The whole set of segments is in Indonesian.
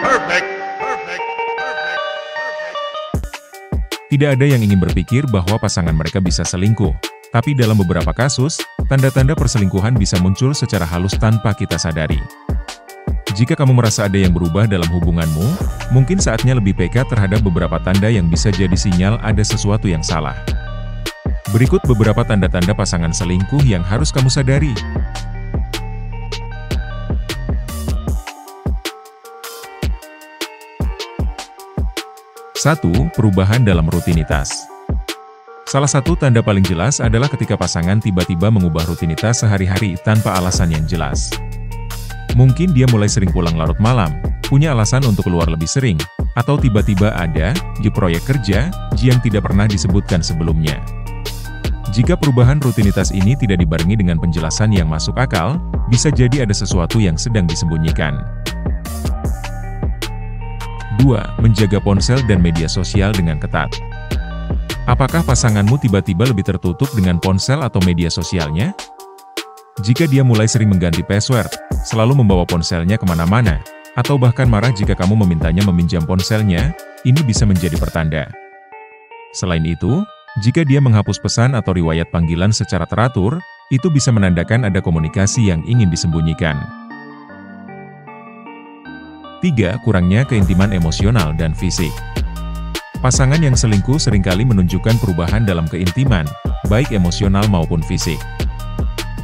Perfect, perfect, perfect, perfect. Tidak ada yang ingin berpikir bahwa pasangan mereka bisa selingkuh. Tapi dalam beberapa kasus, tanda-tanda perselingkuhan bisa muncul secara halus tanpa kita sadari. Jika kamu merasa ada yang berubah dalam hubunganmu, mungkin saatnya lebih peka terhadap beberapa tanda yang bisa jadi sinyal ada sesuatu yang salah. Berikut beberapa tanda-tanda pasangan selingkuh yang harus kamu sadari. 1. Perubahan dalam rutinitas. Salah satu tanda paling jelas adalah ketika pasangan tiba-tiba mengubah rutinitas sehari-hari tanpa alasan yang jelas. Mungkin dia mulai sering pulang larut malam, punya alasan untuk keluar lebih sering, atau tiba-tiba ada proyek kerja yang tidak pernah disebutkan sebelumnya. Jika perubahan rutinitas ini tidak dibarengi dengan penjelasan yang masuk akal, bisa jadi ada sesuatu yang sedang disembunyikan. 2. Menjaga ponsel dan media sosial dengan ketat. Apakah pasanganmu tiba-tiba lebih tertutup dengan ponsel atau media sosialnya? Jika dia mulai sering mengganti password, selalu membawa ponselnya kemana-mana, atau bahkan marah jika kamu memintanya meminjam ponselnya, ini bisa menjadi pertanda. Selain itu, jika dia menghapus pesan atau riwayat panggilan secara teratur, itu bisa menandakan ada komunikasi yang ingin disembunyikan. 3. Kurangnya keintiman emosional dan fisik. Pasangan yang selingkuh seringkali menunjukkan perubahan dalam keintiman, baik emosional maupun fisik.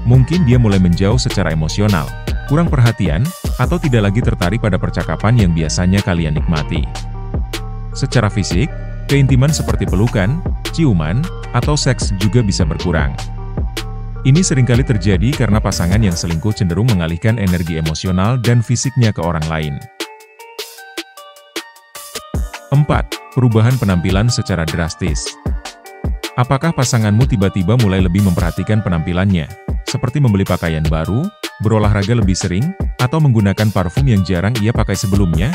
Mungkin dia mulai menjauh secara emosional, kurang perhatian, atau tidak lagi tertarik pada percakapan yang biasanya kalian nikmati. Secara fisik, keintiman seperti pelukan, ciuman, atau seks juga bisa berkurang. Ini seringkali terjadi karena pasangan yang selingkuh cenderung mengalihkan energi emosional dan fisiknya ke orang lain. 4. Perubahan penampilan secara drastis. Apakah pasanganmu tiba-tiba mulai lebih memperhatikan penampilannya, seperti membeli pakaian baru, berolahraga lebih sering, atau menggunakan parfum yang jarang ia pakai sebelumnya?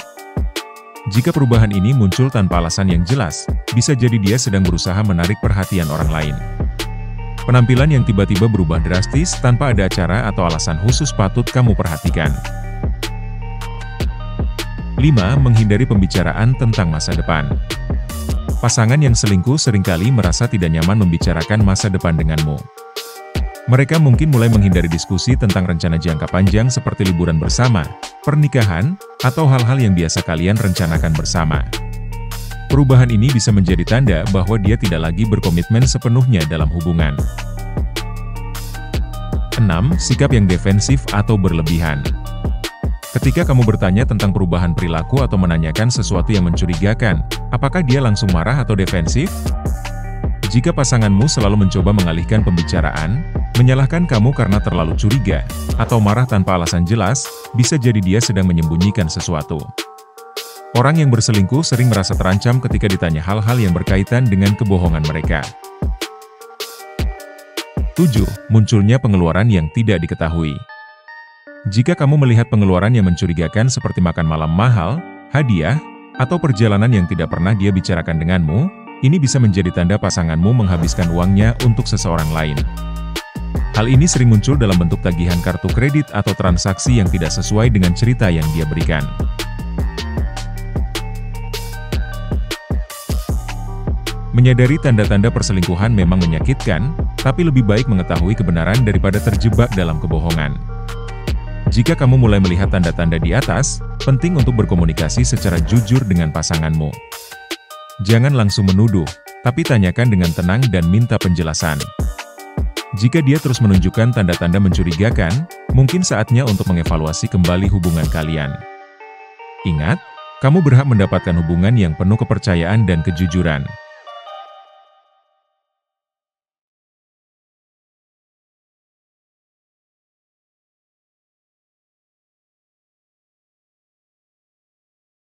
Jika perubahan ini muncul tanpa alasan yang jelas, bisa jadi dia sedang berusaha menarik perhatian orang lain. Penampilan yang tiba-tiba berubah drastis tanpa ada acara atau alasan khusus patut kamu perhatikan. 5. Menghindari pembicaraan tentang masa depan. Pasangan yang selingkuh seringkali merasa tidak nyaman membicarakan masa depan denganmu. Mereka mungkin mulai menghindari diskusi tentang rencana jangka panjang seperti liburan bersama, pernikahan, atau hal-hal yang biasa kalian rencanakan bersama. Perubahan ini bisa menjadi tanda bahwa dia tidak lagi berkomitmen sepenuhnya dalam hubungan. 6. Sikap yang defensif atau berlebihan. Ketika kamu bertanya tentang perubahan perilaku atau menanyakan sesuatu yang mencurigakan, apakah dia langsung marah atau defensif? Jika pasanganmu selalu mencoba mengalihkan pembicaraan, menyalahkan kamu karena terlalu curiga, atau marah tanpa alasan jelas, bisa jadi dia sedang menyembunyikan sesuatu. Orang yang berselingkuh sering merasa terancam ketika ditanya hal-hal yang berkaitan dengan kebohongan mereka. 7. Munculnya pengeluaran yang tidak diketahui. Jika kamu melihat pengeluaran yang mencurigakan seperti makan malam mahal, hadiah, atau perjalanan yang tidak pernah dia bicarakan denganmu, ini bisa menjadi tanda pasanganmu menghabiskan uangnya untuk seseorang lain. Hal ini sering muncul dalam bentuk tagihan kartu kredit atau transaksi yang tidak sesuai dengan cerita yang dia berikan. Menyadari tanda-tanda perselingkuhan memang menyakitkan, tapi lebih baik mengetahui kebenaran daripada terjebak dalam kebohongan. Jika kamu mulai melihat tanda-tanda di atas, penting untuk berkomunikasi secara jujur dengan pasanganmu. Jangan langsung menuduh, tapi tanyakan dengan tenang dan minta penjelasan. Jika dia terus menunjukkan tanda-tanda mencurigakan, mungkin saatnya untuk mengevaluasi kembali hubungan kalian. Ingat, kamu berhak mendapatkan hubungan yang penuh kepercayaan dan kejujuran.